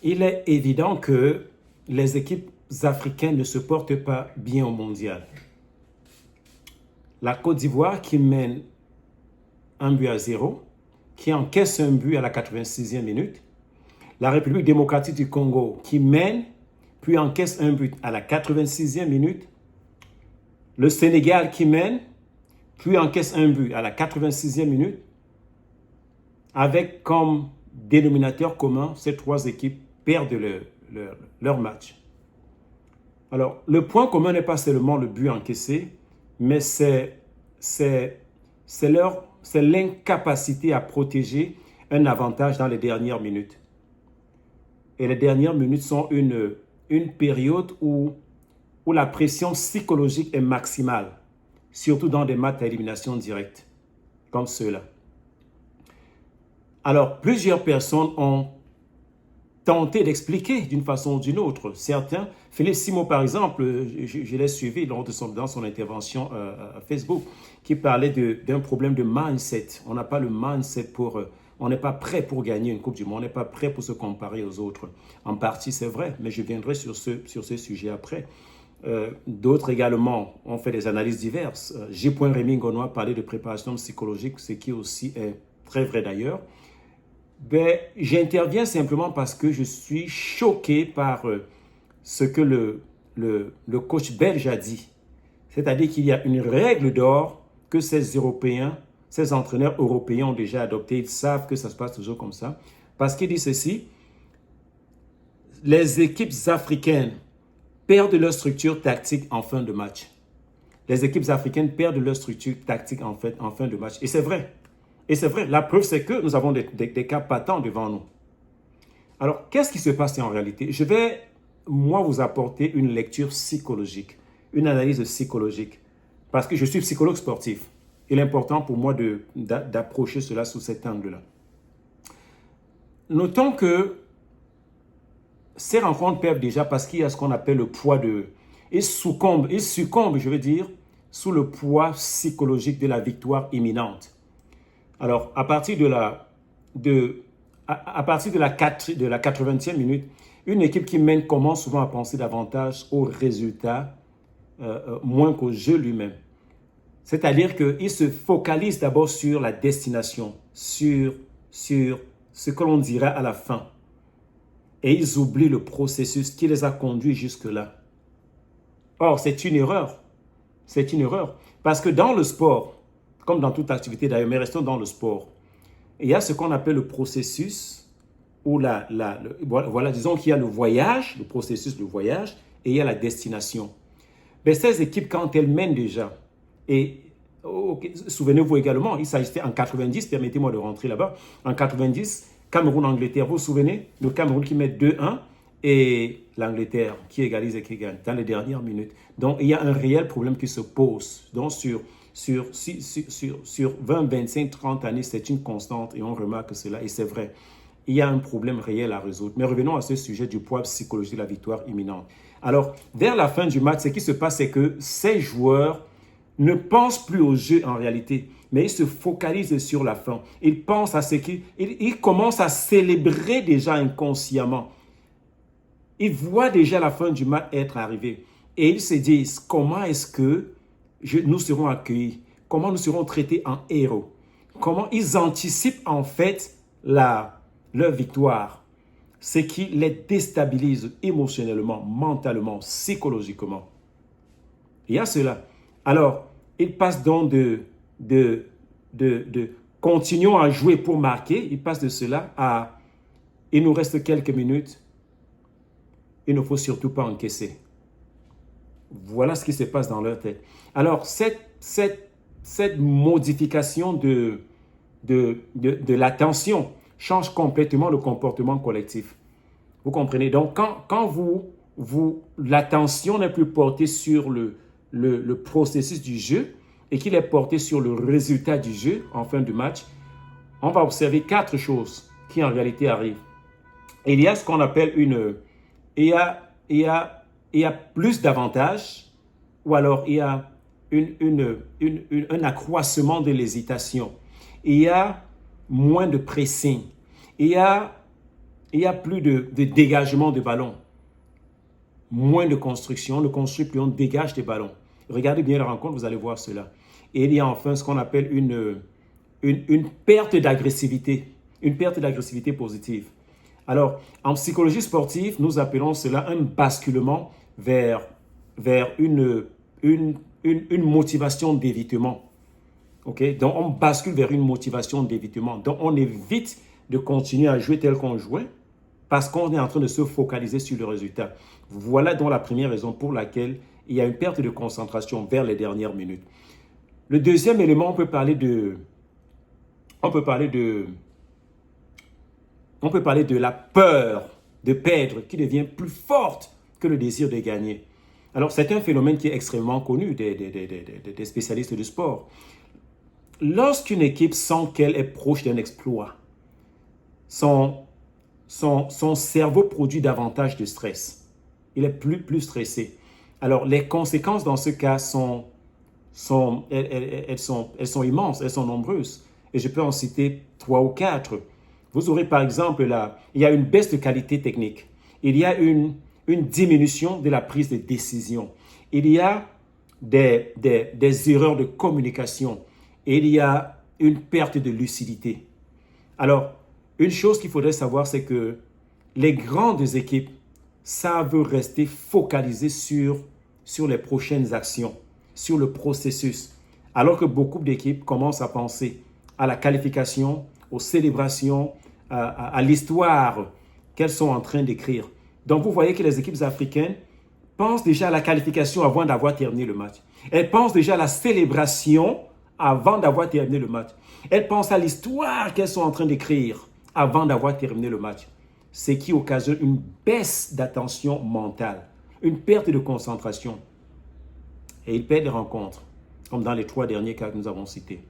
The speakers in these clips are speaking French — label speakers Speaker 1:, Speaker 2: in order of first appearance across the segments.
Speaker 1: Il est évident que les équipes africaines ne se portent pas bien au mondial. La Côte d'Ivoire qui mène 1-0, qui encaisse un but à la 86e minute. La République démocratique du Congo qui mène, puis encaisse un but à la 86e minute. Le Sénégal qui mène, puis encaisse un but à la 86e minute, avec comme dénominateur commun, ces trois équipes perdent leur match. Alors, le point commun n'est pas seulement le but encaissé, mais c'est l'incapacité à protéger un avantage dans les dernières minutes. Et les dernières minutes sont une période où la pression psychologique est maximale, surtout dans des matchs à élimination directe, comme ceux-là. Alors, plusieurs personnes ont tenté d'expliquer d'une façon ou d'une autre. Certains, Philippe Simo par exemple, je l'ai suivi dans son intervention à Facebook, qui parlait d'un problème de mindset. On n'a pas le mindset on n'est pas prêt pour gagner une Coupe du Monde, on n'est pas prêt pour se comparer aux autres. En partie, c'est vrai, mais je viendrai sur ce sujet après. D'autres également ont fait des analyses diverses. J. Rémy Gonois parlait de préparation psychologique, ce qui aussi est très vrai d'ailleurs. Ben, j'interviens simplement parce que je suis choqué par ce que le coach belge a dit. C'est-à-dire qu'il y a une règle d'or que ces Européens, ces entraîneurs européens ont déjà adoptée. Ils savent que ça se passe toujours comme ça. Parce qu'il dit ceci, les équipes africaines perdent leur structure tactique en fin de match. Les équipes africaines perdent leur structure tactique en fin de match. Et c'est vrai. Et c'est vrai, la preuve, c'est que nous avons des cas patents devant nous. Alors, qu'est-ce qui se passe en réalité? Je vais, moi, vous apporter une lecture psychologique, une analyse psychologique, parce que je suis psychologue sportif. Il est important pour moi d'approcher cela sous cet angle-là. Notons que ces rencontres perdent déjà parce qu'il y a ce qu'on appelle le poids de... Ils succombent, je veux dire, sous le poids psychologique de la victoire imminente. Alors, à partir de la 80e minute, une équipe qui mène commence souvent à penser davantage au résultat moins qu'au jeu lui-même. C'est-à-dire qu'ils se focalisent d'abord sur la destination, sur ce que l'on dira à la fin. Et ils oublient le processus qui les a conduits jusque-là. Or, c'est une erreur. C'est une erreur. Parce que dans le sport, comme dans toute activité d'ailleurs, mais restons dans le sport, il y a ce qu'on appelle le processus, ou voilà, disons qu'il y a le voyage, le processus, le voyage, et il y a la destination. Mais ces équipes, quand elles mènent déjà, et souvenez-vous également, il s'agissait en 90, permettez-moi de rentrer là-bas, en 90, Cameroun-Angleterre, vous vous souvenez, le Cameroun qui met 2-1, et l'Angleterre qui égalise et qui gagne dans les dernières minutes. Donc, il y a un réel problème qui se pose. Donc, sur 20, 25, 30 années, c'est une constante et on remarque cela et c'est vrai. Il y a un problème réel à résoudre. Mais revenons à ce sujet du poids psychologique de la victoire imminente. Alors, vers la fin du match, ce qui se passe, c'est que ces joueurs ne pensent plus au jeu en réalité, mais ils se focalisent sur la fin. Ils pensent à ils commencent à célébrer déjà inconsciemment. Ils voient déjà la fin du match être arrivée et ils se disent comment est-ce que nous serons accueillis, comment nous serons traités en héros, comment ils anticipent en fait leur victoire, ce qui les déstabilise émotionnellement, mentalement, psychologiquement. Il y a cela. Alors, ils passent donc de continuons à jouer pour marquer, ils passent de cela à il nous reste quelques minutes, il ne faut surtout pas encaisser. Voilà ce qui se passe dans leur tête. Alors, cette modification de l'attention change complètement le comportement collectif. Vous comprenez? Donc, quand l'attention n'est plus portée sur le processus du jeu et qu'il est porté sur le résultat du jeu en fin de match, on va observer 4 choses qui en réalité arrivent. Et il y a ce qu'on appelle il y a plus d'avantages ou alors il y a un accroissement de l'hésitation. Il y a moins de pressing. Il y a il n'y a plus de dégagement de ballon. Moins de construction, on ne construit plus, on dégage des ballons. Regardez bien la rencontre, vous allez voir cela. Et il y a enfin ce qu'on appelle une perte d'agressivité, une perte d'agressivité positive. Alors, en psychologie sportive, nous appelons cela un basculement vers une motivation d'évitement. Okay? Donc, on bascule vers une motivation d'évitement. Donc, on évite de continuer à jouer tel qu'on jouait parce qu'on est en train de se focaliser sur le résultat. Voilà donc la première raison pour laquelle il y a une perte de concentration vers les dernières minutes. Le deuxième élément, on peut parler de la peur de perdre qui devient plus forte que le désir de gagner. Alors, c'est un phénomène qui est extrêmement connu des spécialistes du sport. Lorsqu'une équipe sent qu'elle est proche d'un exploit, son cerveau produit davantage de stress. Il est plus stressé. Alors, les conséquences dans ce cas sont immenses, elles sont nombreuses. Et je peux en citer 3 ou 4. Vous aurez par exemple, il y a une baisse de qualité technique. Il y a une diminution de la prise de décision. Il y a des erreurs de communication. Et il y a une perte de lucidité. Alors, une chose qu'il faudrait savoir, c'est que les grandes équipes savent rester focalisées sur les prochaines actions, sur le processus. Alors que beaucoup d'équipes commencent à penser à la qualification, aux célébrations, à l'histoire qu'elles sont en train d'écrire. Donc, vous voyez que les équipes africaines pensent déjà à la qualification avant d'avoir terminé le match. Elles pensent déjà à la célébration avant d'avoir terminé le match. Elles pensent à l'histoire qu'elles sont en train d'écrire avant d'avoir terminé le match. Ce qui occasionne une baisse d'attention mentale, une perte de concentration. Et ils perdent des rencontres, comme dans les 3 derniers cas que nous avons cités.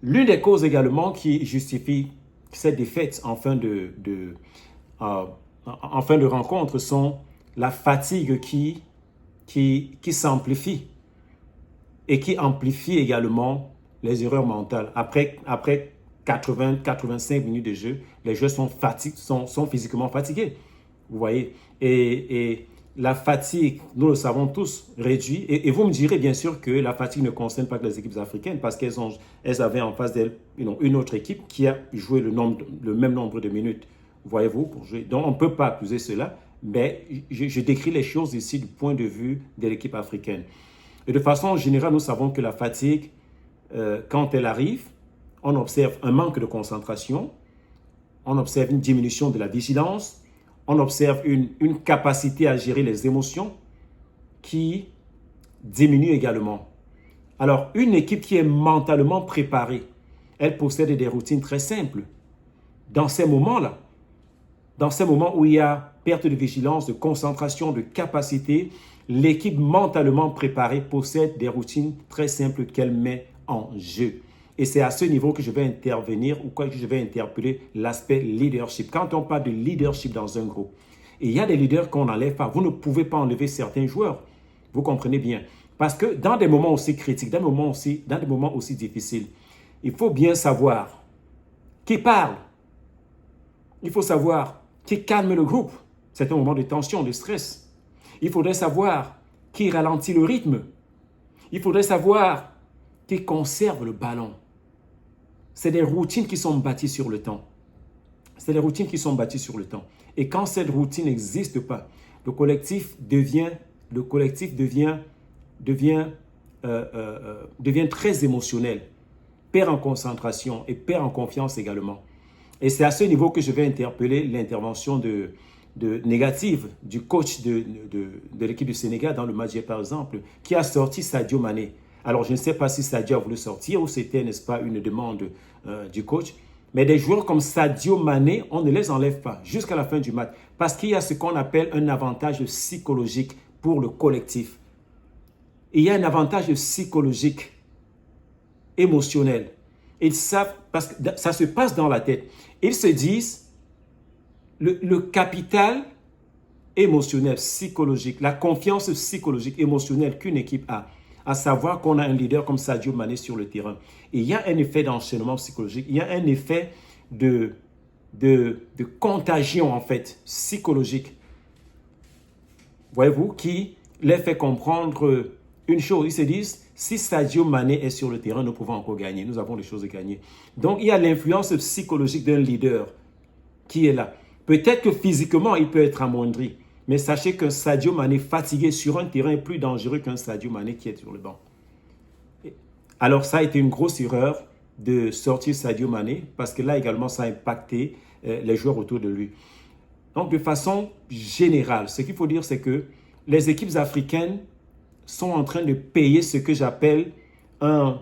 Speaker 1: L'une des causes également qui justifie cette défaite en fin de rencontre sont la fatigue qui s'amplifie et qui amplifie également les erreurs mentales. Après 80-85 minutes de jeu, les joueurs sont physiquement fatigués. Vous voyez, et la fatigue, nous le savons tous, réduit. Et vous me direz bien sûr que la fatigue ne concerne pas que les équipes africaines parce qu'elles avaient en face d'elles une autre équipe qui a joué le même nombre de minutes, voyez-vous, pour jouer. Donc, on ne peut pas accuser cela, mais je décris les choses ici du point de vue de l'équipe africaine. Et de façon générale, nous savons que la fatigue, quand elle arrive, on observe un manque de concentration, on observe une diminution de la vigilance, on observe une capacité à gérer les émotions qui diminue également. Alors, une équipe qui est mentalement préparée, elle possède des routines très simples. Dans ces moments-là, dans ces moments où il y a perte de vigilance, de concentration, de capacité, l'équipe mentalement préparée possède des routines très simples qu'elle met en jeu. Et c'est à ce niveau que je vais intervenir ou que je vais interpeller l'aspect leadership. Quand on parle de leadership dans un groupe, il y a des leaders qu'on n'enlève pas. Vous ne pouvez pas enlever certains joueurs. Vous comprenez bien. Parce que dans des moments aussi critiques, dans des moments aussi difficiles, il faut bien savoir qui parle. Il faut savoir qui calme le groupe. C'est un moment de tension, de stress. Il faudrait savoir qui ralentit le rythme. Il faudrait savoir qui conserve le ballon. C'est des routines qui sont bâties sur le temps. C'est des routines qui sont bâties sur le temps. Et quand cette routine n'existe pas, le collectif devient très émotionnel, perd en concentration et perd en confiance également. Et c'est à ce niveau que je vais interpeller l'intervention négative du coach de l'équipe du Sénégal dans le match par exemple, qui a sorti Sadio Mané. Alors, je ne sais pas si Sadio a voulu sortir ou c'était, n'est-ce pas, une demande du coach. Mais des joueurs comme Sadio Mané, on ne les enlève pas jusqu'à la fin du match parce qu'il y a ce qu'on appelle un avantage psychologique pour le collectif. Il y a un avantage psychologique, émotionnel. Ils savent, parce que ça se passe dans la tête. Ils se disent, le capital émotionnel, psychologique, la confiance psychologique, émotionnelle qu'une équipe a, à savoir qu'on a un leader comme Sadio Mané sur le terrain. Et il y a un effet d'enchaînement psychologique, il y a un effet de de contagion, en fait, psychologique, voyez-vous, qui les fait comprendre une chose. Ils se disent, si Sadio Mané est sur le terrain, nous pouvons encore gagner. Nous avons des choses à gagner. Donc, il y a l'influence psychologique d'un leader qui est là. Peut-être que physiquement, il peut être amoindri. Mais sachez qu'un Sadio Mané fatigué sur un terrain est plus dangereux qu'un Sadio Mané qui est sur le banc. Alors, ça a été une grosse erreur de sortir Sadio Mané parce que là également, ça a impacté les joueurs autour de lui. Donc, de façon générale, ce qu'il faut dire, c'est que les équipes africaines sont en train de payer ce que j'appelle un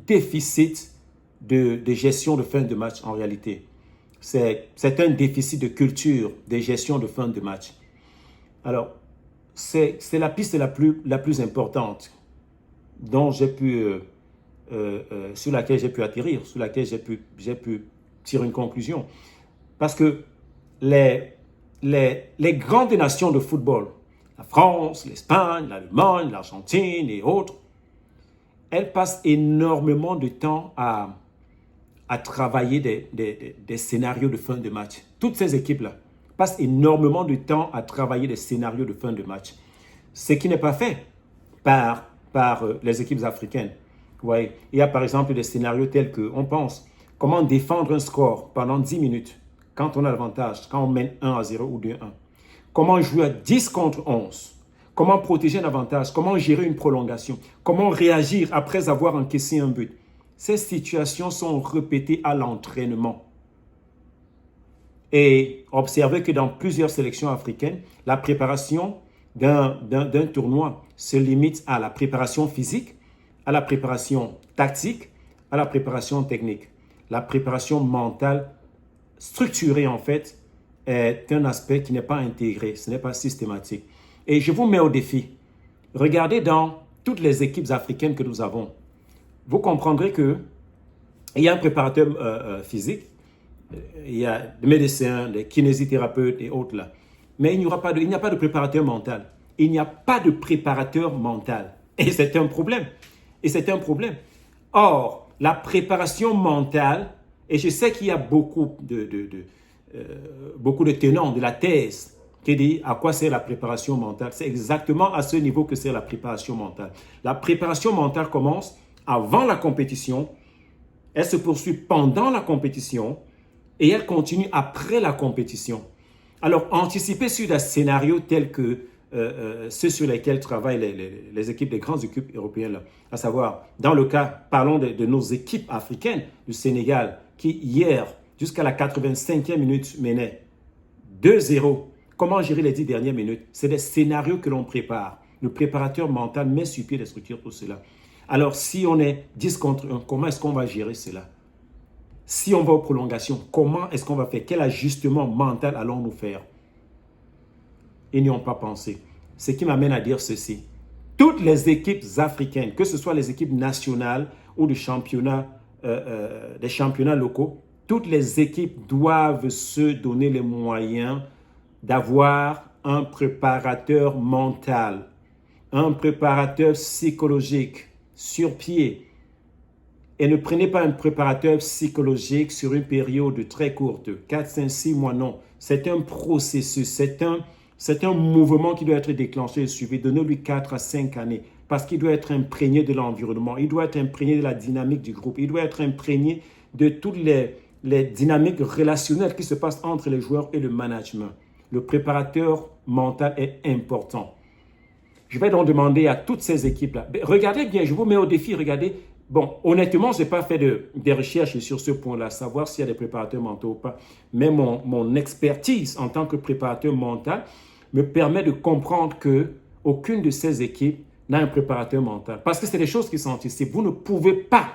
Speaker 1: déficit de gestion de fin de match en réalité. C'est un déficit de culture de gestion de fin de match. Alors, c'est la piste la plus importante dont j'ai pu, sur laquelle j'ai pu atterrir, sur laquelle j'ai pu tirer une conclusion. Parce que les grandes nations de football, la France, l'Espagne, l'Allemagne, l'Argentine et autres, elles passent énormément de temps à travailler des scénarios de fin de match. Toutes ces équipes-là passent énormément de temps à travailler des scénarios de fin de match. Ce qui n'est pas fait par les équipes africaines. Vous voyez, il y a par exemple des scénarios tels qu'on pense comment défendre un score pendant 10 minutes quand on a l'avantage, quand on mène 1-0 ou 2-1. Comment jouer à 10 contre 11. Comment protéger un avantage. Comment gérer une prolongation. Comment réagir après avoir encaissé un but. Ces situations sont répétées à l'entraînement. Et observez que dans plusieurs sélections africaines, la préparation d'un tournoi se limite à la préparation physique, à la préparation tactique, à la préparation technique. La préparation mentale structurée, en fait, est un aspect qui n'est pas intégré, ce n'est pas systématique. Et je vous mets au défi. Regardez dans toutes les équipes africaines que nous avons. Vous comprendrez qu'il y a un préparateur physique, il y a des médecins, des kinésithérapeutes et autres là. Mais il n'y a pas de préparateur mental. Il n'y a pas de préparateur mental. Et c'est un problème. Or, la préparation mentale, et je sais qu'il y a beaucoup de tenants de la thèse qui dit à quoi sert la préparation mentale. C'est exactement à ce niveau que sert la préparation mentale. La préparation mentale commence avant la compétition, elle se poursuit pendant la compétition et elle continue après la compétition. Alors, anticiper sur des scénarios tels que ceux sur lesquels travaillent les équipes, les grandes équipes européennes, là, à savoir, dans le cas, parlons de nos équipes africaines, du Sénégal, qui hier, jusqu'à la 85e minute, menait 2-0. Comment gérer les 10 dernières minutes? C'est des scénarios que l'on prépare. Le préparateur mental met sur pied des structures pour cela. Alors, si on est 10 contre 1, comment est-ce qu'on va gérer cela? Si on va aux prolongations, comment est-ce qu'on va faire? Quel ajustement mental allons-nous faire? Ils n'y ont pas pensé. Ce qui m'amène à dire ceci. Toutes les équipes africaines, que ce soit les équipes nationales ou des championnats locaux, toutes les équipes doivent se donner les moyens d'avoir un préparateur mental, un préparateur psychologique sur pied. Et ne prenez pas un préparateur psychologique sur une période très courte, 4, 5, 6 mois, non. C'est un processus, c'est un mouvement qui doit être déclenché et suivi. Donnez-lui 4 à 5 années parce qu'il doit être imprégné de l'environnement, il doit être imprégné de la dynamique du groupe, il doit être imprégné de toutes les dynamiques relationnelles qui se passent entre les joueurs et le management. Le préparateur mental est important. Je vais donc demander à toutes ces équipes-là. Regardez bien, je vous mets au défi, regardez. Bon, honnêtement, je n'ai pas fait des recherches sur ce point-là, savoir s'il y a des préparateurs mentaux ou pas. Mais mon expertise en tant que préparateur mental me permet de comprendre qu'aucune de ces équipes n'a un préparateur mental. Parce que c'est des choses qui sont anticipées. Vous ne pouvez pas.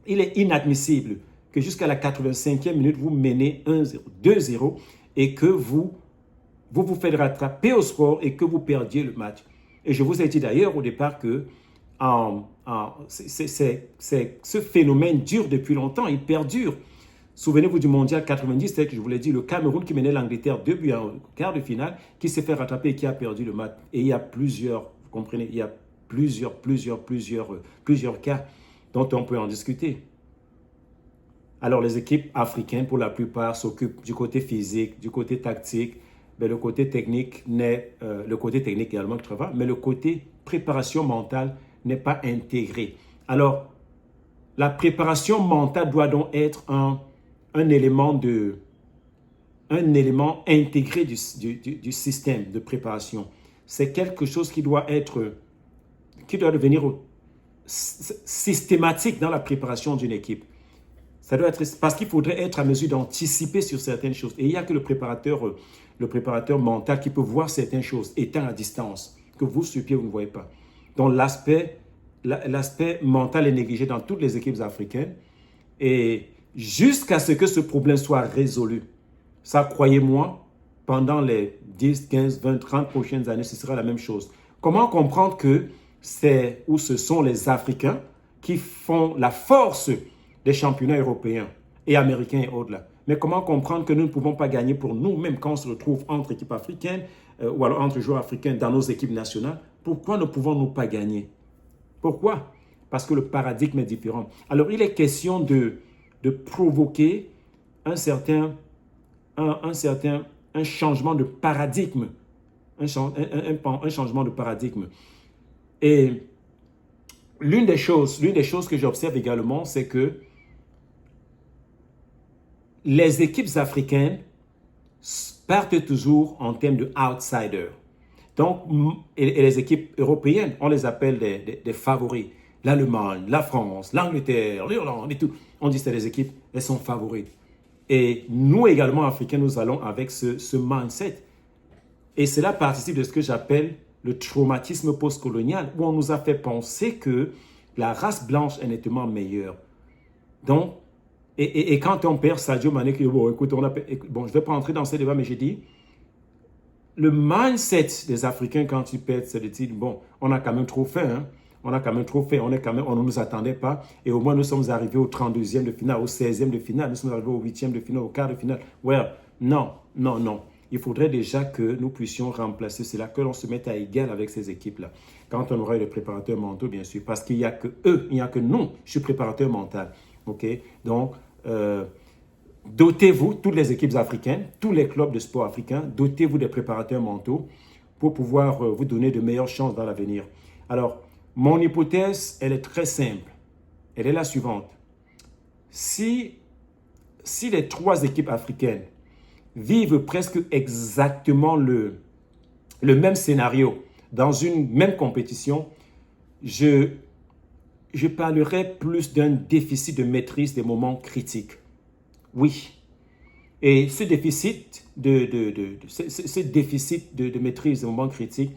Speaker 1: Il est inadmissible que jusqu'à la 85e minute, vous menez 1-0, 2-0 et que vous faites rattraper au score et que vous perdiez le match. Et je vous ai dit d'ailleurs au départ que ce phénomène dure depuis longtemps, il perdure. Souvenez-vous du mondial 90, que je vous l'ai dit, le Cameroun qui menait l'Angleterre 2-buts en quart de finale, qui s'est fait rattraper et qui a perdu le match. Et il y a plusieurs, vous comprenez, il y a plusieurs cas dont on peut en discuter. Alors, les équipes africaines, pour la plupart, s'occupent du côté physique, du côté tactique. Mais le côté technique le côté technique également qui travaille, mais le côté préparation mentale n'est pas intégré. Alors, la préparation mentale doit donc être un élément intégré du système de préparation. C'est quelque chose qui doit devenir systématique dans la préparation d'une équipe. Ça doit être, parce qu'il faudrait être à mesure d'anticiper sur certaines choses. Et il n'y a que le préparateur mental qui peut voir certaines choses, étant à distance, que vous, sur pied, vous ne voyez pas. Donc, l'aspect mental est négligé dans toutes les équipes africaines. Et jusqu'à ce que ce problème soit résolu, ça, croyez-moi, pendant les 10, 15, 20, 30 prochaines années, ce sera la même chose. Comment comprendre que ce sont les Africains qui font la force des championnats européens et américains et autres là. Mais comment comprendre que nous ne pouvons pas gagner pour nous-mêmes quand on se retrouve entre équipes africaines ou alors entre joueurs africains dans nos équipes nationales? Pourquoi ne pouvons-nous pas gagner? Pourquoi? Parce que le paradigme est différent. Alors, il est question de provoquer un changement de paradigme. Un changement de paradigme. Et l'une des choses que j'observe également, c'est que les équipes africaines partent toujours en termes de outsiders. Donc, et les équipes européennes, on les appelle des favoris. L'Allemagne, la France, l'Angleterre, l'Irlande et tout. On dit que c'est des équipes, elles sont favorites. Et nous également, Africains, nous allons avec ce mindset. Et cela participe de ce que j'appelle le traumatisme postcolonial, où on nous a fait penser que la race blanche est nettement meilleure. Donc, et quand on perd Sadio Mané, bon, écoute, je ne vais pas entrer dans ce débat, mais j'ai dit, le mindset des Africains quand ils perdent, c'est de dire, bon, on a quand même trop fait, hein? On a quand même trop fait, on ne nous attendait pas, et au moins nous sommes arrivés au 32e de finale, au 16e de finale, nous sommes arrivés au 8e de finale, au quart de finale. Well, non. Il faudrait déjà que nous puissions remplacer cela, que l'on se mette à égal avec ces équipes-là. Quand on aura les préparateurs mentaux, bien sûr, parce qu'il n'y a que eux, il n'y a que nous, je suis préparateur mental. OK? Donc, dotez-vous, toutes les équipes africaines, tous les clubs de sport africains, dotez-vous des préparateurs mentaux pour pouvoir vous donner de meilleures chances dans l'avenir. Alors, mon hypothèse, elle est très simple. Elle est la suivante. Si les 3 équipes africaines vivent presque exactement le même scénario dans une même compétition, je parlerai plus d'un déficit de maîtrise des moments critiques. Oui. Et ce déficit de maîtrise des moments critiques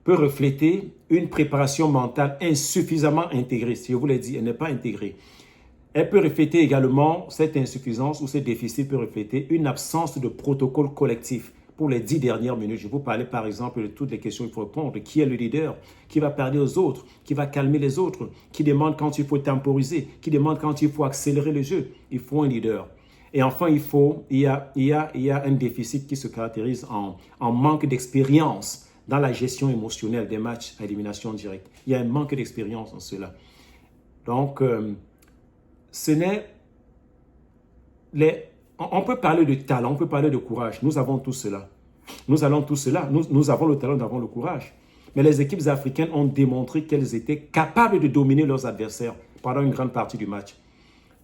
Speaker 1: peut refléter une préparation mentale insuffisamment intégrée. Si je vous l'ai dit, elle n'est pas intégrée. Elle peut refléter également, cette insuffisance ou ce déficit peut refléter une absence de protocole collectif pour les 10 dernières minutes. Je vous parlais par exemple de toutes les questions qu'il faut répondre. Qui est le leader? Qui va parler aux autres? Qui va calmer les autres? Qui demande quand il faut temporiser? Qui demande quand il faut accélérer le jeu? Il faut un leader. Et enfin, il y a un déficit qui se caractérise en manque d'expérience dans la gestion émotionnelle des matchs à élimination directe. Il y a un manque d'expérience en cela. Donc, on peut parler de talent, on peut parler de courage. Nous avons tout cela. Nous avons le talent, nous avons le courage. Mais les équipes africaines ont démontré qu'elles étaient capables de dominer leurs adversaires pendant une grande partie du match.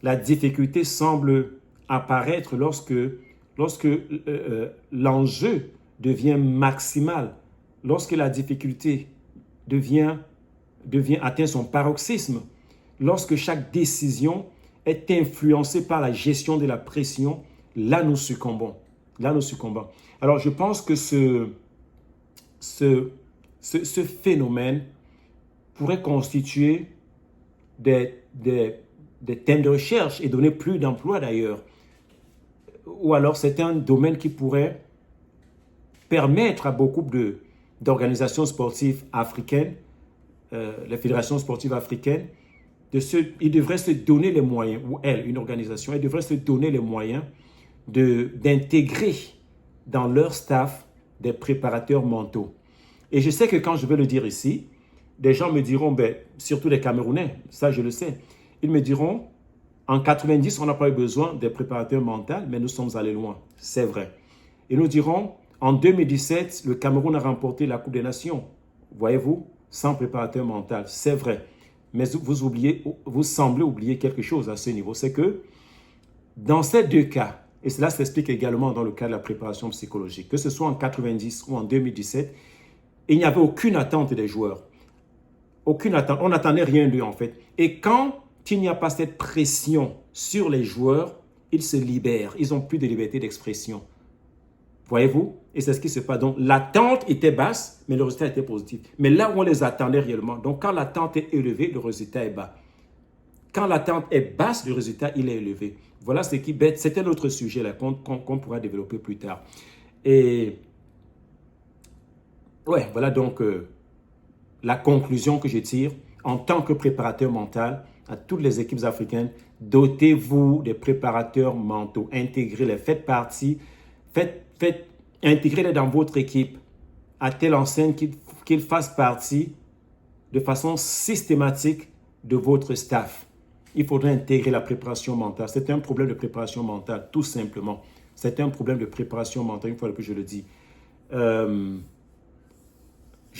Speaker 1: La difficulté semble apparaître lorsque l'enjeu devient maximal, lorsque la difficulté atteint son paroxysme, lorsque chaque décision est influencée par la gestion de la pression, là nous succombons. Alors je pense que ce phénomène pourrait constituer des thèmes de recherche et donner plus d'emplois d'ailleurs. Ou alors c'est un domaine qui pourrait permettre à beaucoup d'organisations sportives africaines, les fédérations sportives africaines, ils devraient se donner les moyens, ou une organisation, elle devrait se donner les moyens d'intégrer dans leur staff des préparateurs mentaux. Et je sais que quand je vais le dire ici, des gens me diront, surtout les Camerounais, ça je le sais, ils me diront, En 90, on n'a pas eu besoin des préparateurs mentaux, mais nous sommes allés loin. C'est vrai. Et nous dirons, en 2017, le Cameroun a remporté la Coupe des Nations. Voyez-vous, sans préparateur mental. C'est vrai. Mais vous semblez oublier quelque chose à ce niveau. C'est que dans ces deux cas, et cela s'explique également dans le cas de la préparation psychologique, que ce soit en 90 ou en 2017, il n'y avait aucune attente des joueurs. Aucune attente. On n'attendait rien d'eux en fait. Et quand il n'y a pas cette pression sur les joueurs, ils se libèrent. Ils n'ont plus de liberté d'expression. Voyez-vous? Et c'est ce qui se passe. Donc, l'attente était basse, mais le résultat était positif. Mais là où on les attendait réellement, donc quand l'attente est élevée, le résultat est bas. Quand l'attente est basse, le résultat, il est élevé. Voilà ce qui bête. C'est un autre sujet là qu'on pourra développer plus tard. Et ouais, voilà donc la conclusion que je tire en tant que préparateur mental à toutes les équipes africaines. Dotez-vous des préparateurs mentaux. Intégrez-les. Faites partie. Intégrez-les dans votre équipe à telle enseigne qu'ils fassent partie de façon systématique de votre staff. Il faudrait intégrer la préparation mentale. C'est un problème de préparation mentale, tout simplement. C'est un problème de préparation mentale, une fois que je le dis. Je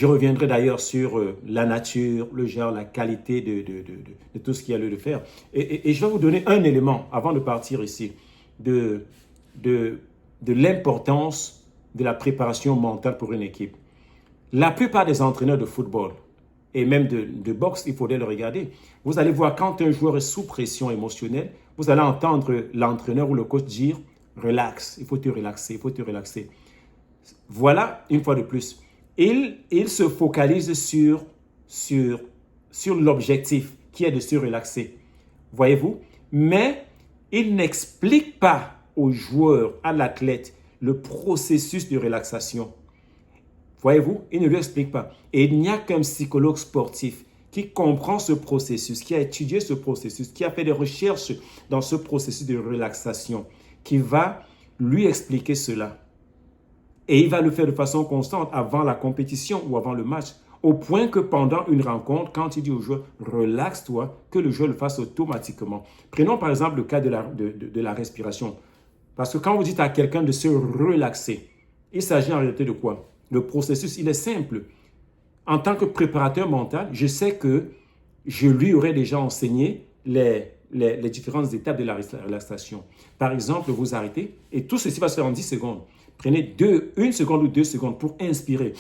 Speaker 1: reviendrai d'ailleurs sur la nature, le genre, la qualité de tout ce qu'il y a lieu de faire. Et je vais vous donner un élément, avant de partir ici, de l'importance de la préparation mentale pour une équipe. La plupart des entraîneurs de football et même de boxe, il faudrait le regarder. Vous allez voir quand un joueur est sous pression émotionnelle, vous allez entendre l'entraîneur ou le coach dire « relax, il faut te relaxer, il faut te relaxer ». Voilà, une fois de plus, il se focalise sur l'objectif qui est de se relaxer. Voyez-vous? Mais il n'explique pas aux joueurs, à l'athlète, le processus de relaxation. Voyez-vous, il ne lui explique pas. Et il n'y a qu'un psychologue sportif qui comprend ce processus, qui a étudié ce processus, qui a fait des recherches dans ce processus de relaxation, qui va lui expliquer cela. Et il va le faire de façon constante avant la compétition ou avant le match, au point que pendant une rencontre, quand il dit au joueur « relaxe-toi », que le joueur le fasse automatiquement. Prenons par exemple le cas de la respiration. Parce que quand vous dites à quelqu'un de se relaxer, il s'agit en réalité de quoi? Le processus, il est simple. En tant que préparateur mental, je sais que je lui aurais déjà enseigné les différentes étapes de la relaxation. Par exemple, vous arrêtez et tout ceci va se faire en 10 secondes. Prenez 1 seconde ou 2 secondes pour inspirer.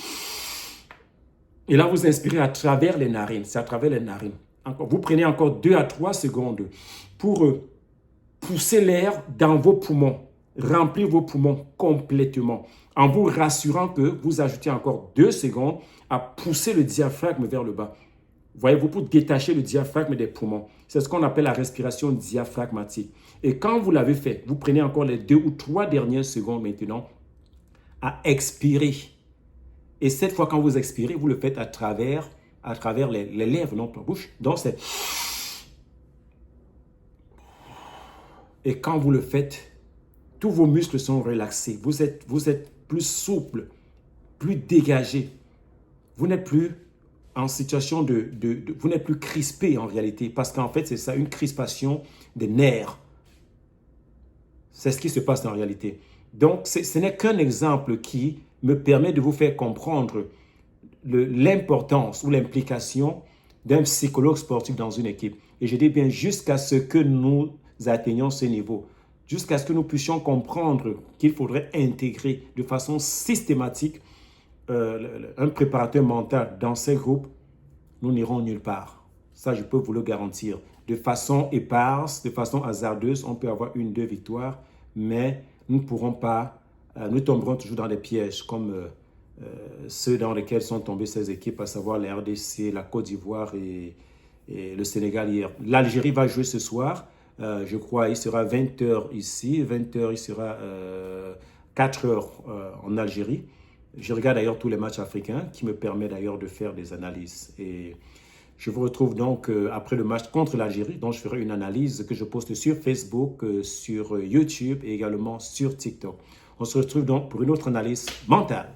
Speaker 1: Et là, vous inspirez à travers les narines. C'est à travers les narines. Vous prenez encore 2 à 3 secondes pour pousser l'air dans vos poumons. Remplir vos poumons complètement. En vous rassurant que vous ajoutez encore 2 secondes à pousser le diaphragme vers le bas. Voyez-vous, pour détacher le diaphragme des poumons. C'est ce qu'on appelle la respiration diaphragmatique. Et quand vous l'avez fait, vous prenez encore les 2 ou 3 dernières secondes maintenant à expirer. Et cette fois, quand vous expirez, vous le faites à travers les lèvres, non pas la bouche. Donc, c'est... Et quand vous le faites, tous vos muscles sont relaxés. Vous êtes plus souple, plus dégagé. Vous n'êtes plus en situation vous n'êtes plus crispé en réalité. Parce qu'en fait, c'est ça, une crispation des nerfs. C'est ce qui se passe en réalité. Donc, ce n'est qu'un exemple qui me permet de vous faire comprendre l'importance ou l'implication d'un psychologue sportif dans une équipe. Et je dis bien jusqu'à ce que nous atteignions ce niveau, jusqu'à ce que nous puissions comprendre qu'il faudrait intégrer de façon systématique un préparateur mental dans ces groupes, nous n'irons nulle part. Ça, je peux vous le garantir. De façon éparse, de façon hasardeuse, on peut avoir 1-2 victoires, mais nous ne pourrons pas, nous tomberons toujours dans des pièges comme ceux dans lesquels sont tombées ces équipes, à savoir la RDC, la Côte d'Ivoire et le Sénégal hier. L'Algérie va jouer ce soir, je crois, il sera 20h ici, 20h, il sera 4h en Algérie. Je regarde d'ailleurs tous les matchs africains qui me permettent d'ailleurs de faire des analyses. Et je vous retrouve donc après le match contre l'Algérie, dont je ferai une analyse que je poste sur Facebook, sur YouTube et également sur TikTok. On se retrouve donc pour une autre analyse mentale.